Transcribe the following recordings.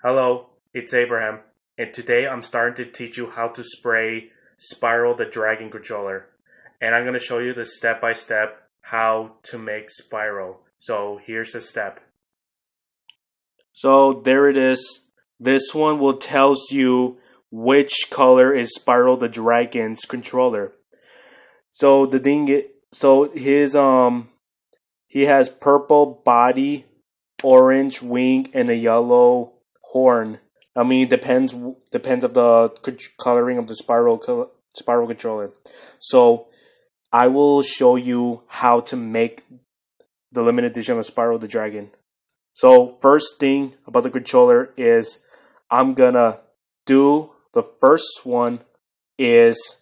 Hello, it's Abraham, and today I'm starting to teach you how to spray Spyro the Dragon controller. And I'm going to show you the step by step how to make Spyro. So here's the step. So there it is. This one will tells you which color is Spyro the Dragon's controller. So the thing is, he has purple body, orange wing, and a yellow horn. I mean, depends of the coloring of the Spyro controller. So I will show you how to make the limited edition of Spyro the Dragon. So first thing about the controller is I'm gonna do the first one is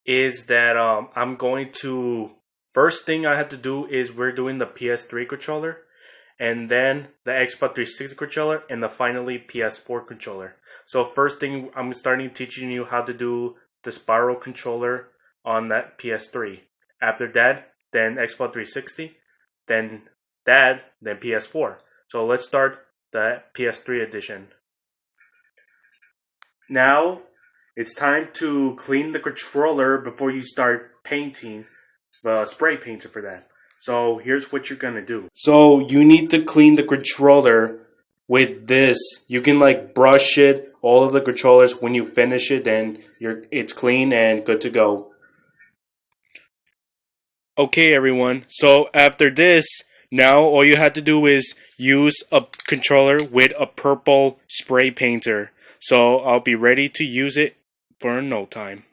that I'm going to first thing I have to do is we're doing the PS3 controller, and then the Xbox 360 controller, and the finally PS4 controller. So first thing, I'm starting teaching you how to do the Spyro controller on that PS3. After that, then Xbox 360, then that, then PS4. So let's start the PS3 edition. Now, it's time to clean the controller before you start painting the spray painter for that. So here's what you're gonna do. So you need to clean the controller with this. You can brush it, all of the controllers. When you finish it, then it's clean and good to go. Okay, everyone. So after this, now all you have to do is use a controller with a purple spray painter. So I'll be ready to use it for no time.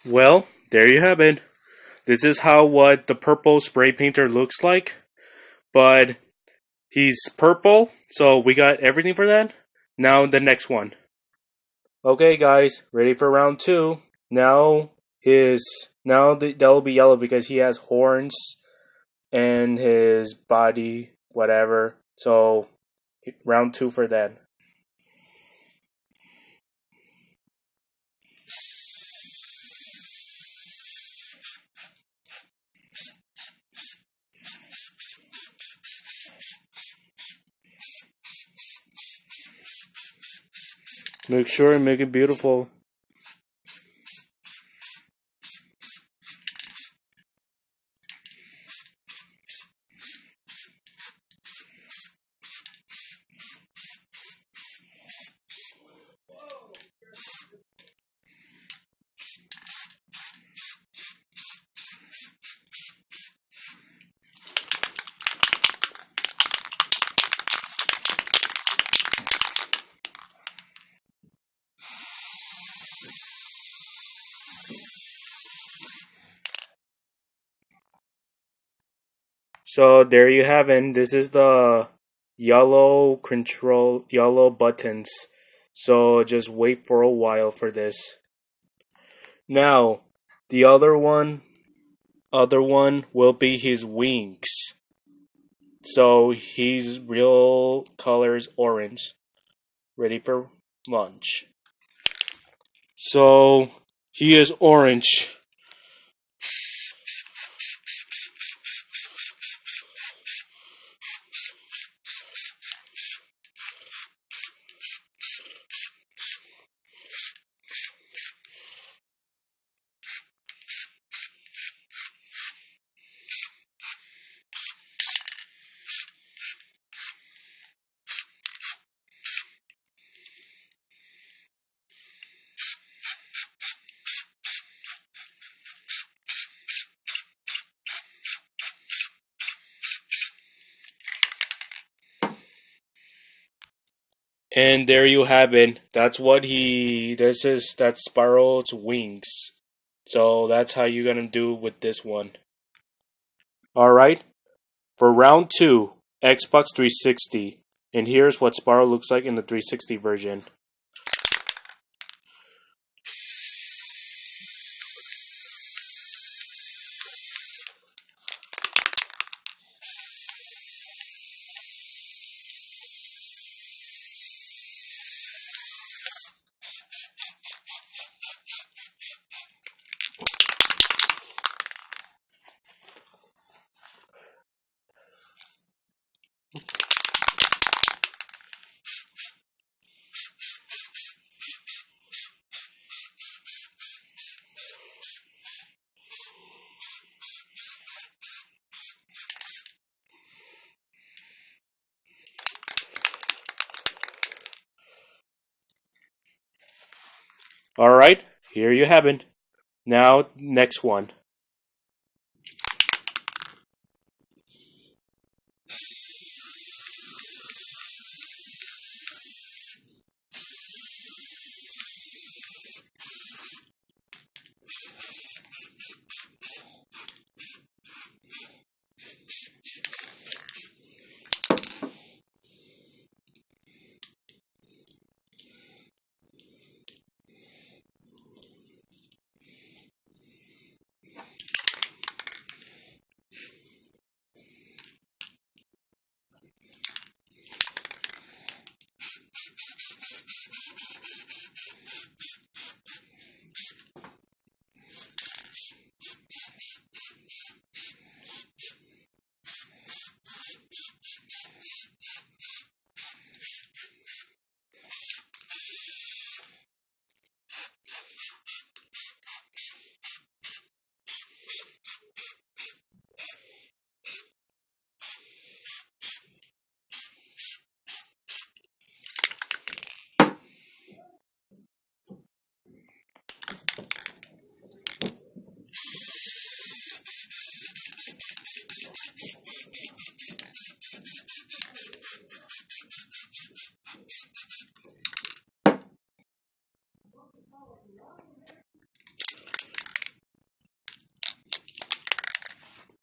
Well, there you have it. This is what the purple spray painter looks like. But he's purple, so we got everything for that. Now the next one. Okay, guys, ready for round 2. Now that'll be yellow because he has horns and his body, whatever. So round 2 for that. Make sure and make it beautiful. So there you have it. This is the yellow buttons. So just wait for a while for this. Now, the other one will be his wings. So his real color is orange. Ready for lunch. So he is orange. And there you have it. That's Spyro's wings. So that's how you're gonna do with this one. Alright. For round 2, Xbox 360. And here's what Spyro looks like in the 360 version. Alright, here you have it. Now, next one.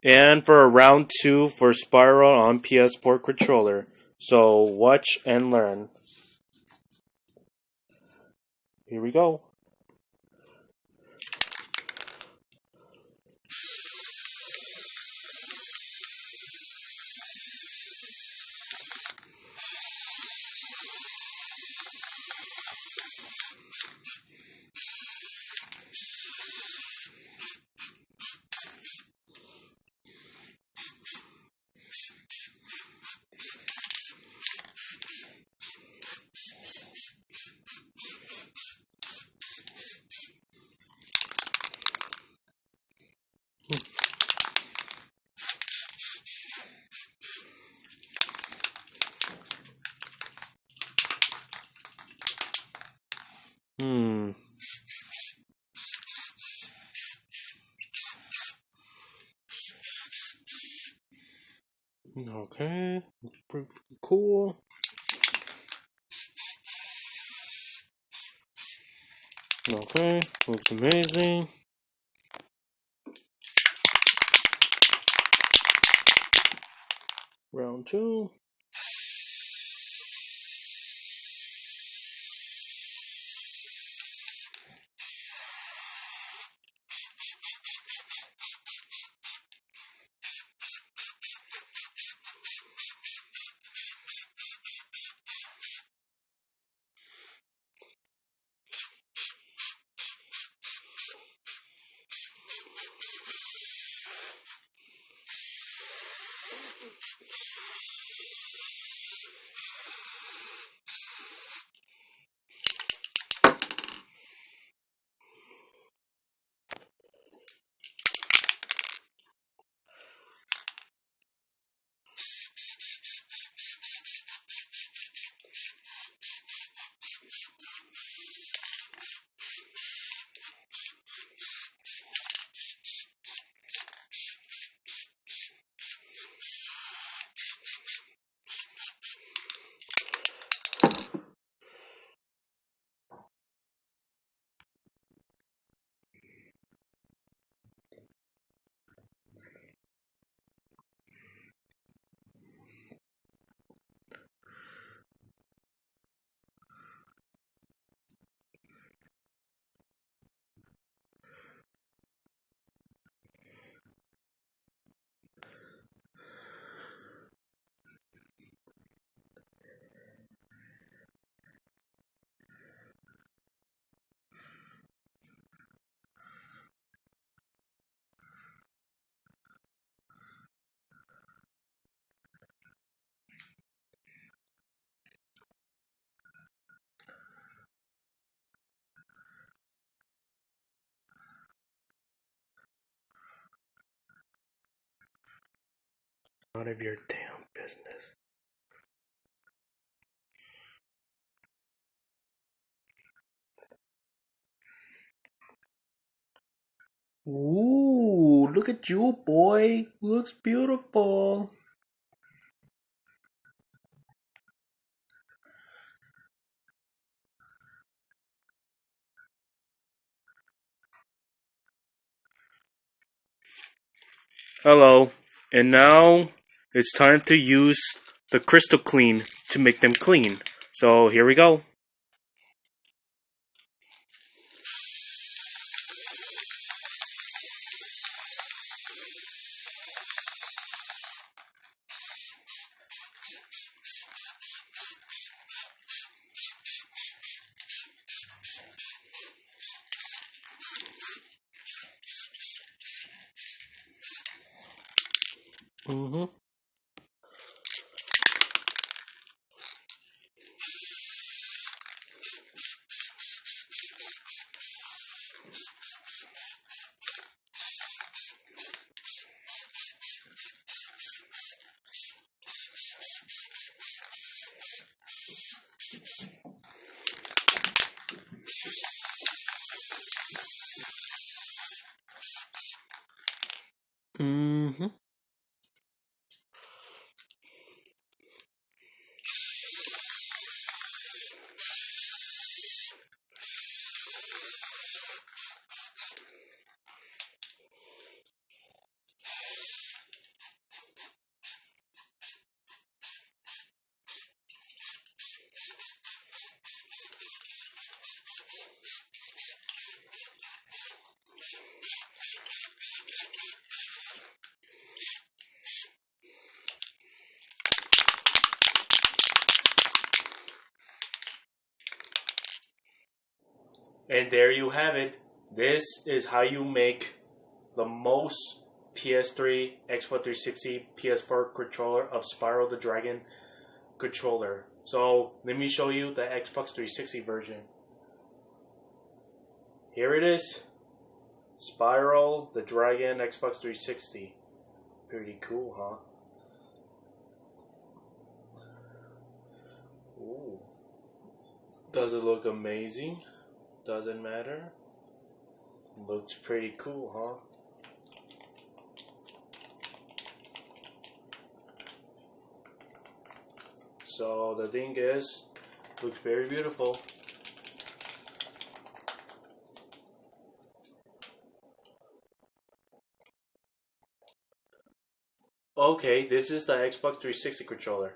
And for a round 2 for Spyro on PS4 controller. So watch and learn. Here we go. Hmm. Okay. Looks pretty cool. Okay. Looks amazing. Round 2. None of your damn business. Ooh, look at you, boy. Looks beautiful. Hello. And now it's time to use the Crystal Clean to make them clean. So here we go. Mm-hmm. Mm-hmm. And there you have it. This is how you make the most PS3, Xbox 360, PS4 controller of Spyro the Dragon controller. So let me show you the Xbox 360 version. Here it is. Spyro the Dragon Xbox 360. Pretty cool, huh? Ooh. Does it look amazing? Doesn't matter. Looks pretty cool, huh? So the thing is, looks very beautiful. Okay, this is the Xbox 360 controller.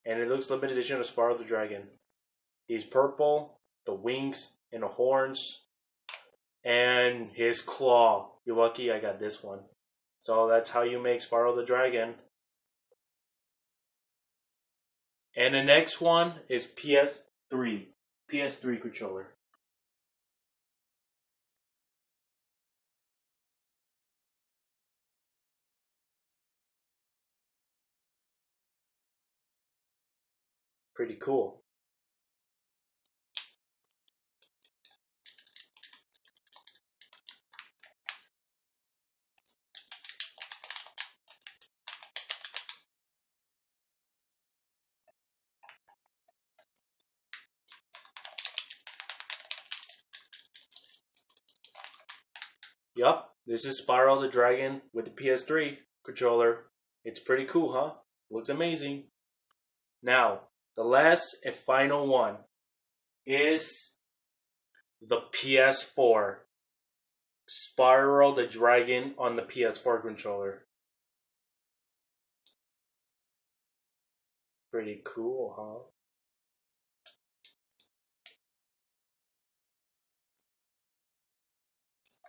And it looks limited edition of Spyro the Dragon. He's purple, the wings and the horns, and his claw. You're lucky I got this one. So that's how you make Spyro the Dragon. And the next one is PS3. PS3 controller. Pretty cool. Yup, this is Spyro the Dragon with the PS3 controller. It's pretty cool, huh? Looks amazing. Now, the last and final one is the PS4. Spyro the Dragon on the PS4 controller. Pretty cool, huh?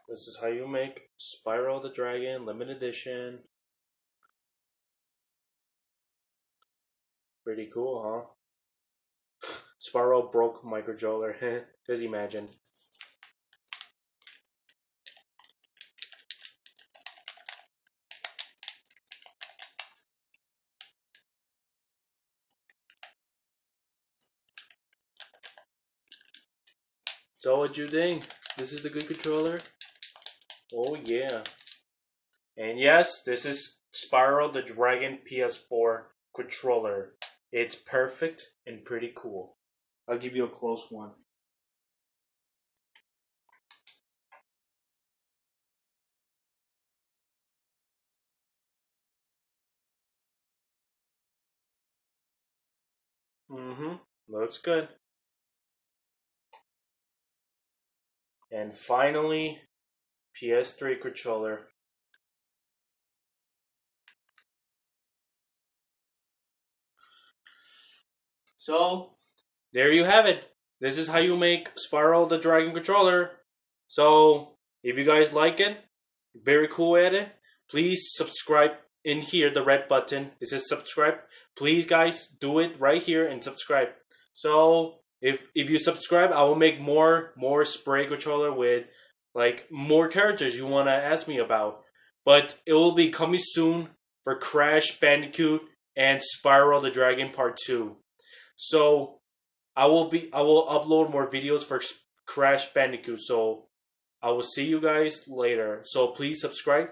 This is how you make Spyro the Dragon limited edition. Pretty cool, huh? Spyro broke my controller. Just imagine. So what you think? This is the good controller? Oh yeah. And yes, this is Spyro the Dragon PS4 controller. It's perfect and pretty cool. I'll give you a close one. Mm-hmm. Looks good. And finally, PS3 controller. So, there you have it. This is how you make Spyro the Dragon controller. So, if you guys like it, very cool at it, please subscribe in here, the red button. It says subscribe. Please, guys, do it right here and subscribe. So, if you subscribe, I will make more spray controller with like more characters you want to ask me about. But it will be coming soon for Crash Bandicoot and Spyro the Dragon Part 2. So I will upload more videos for Crash Bandicoot. So I will see you guys later. So please subscribe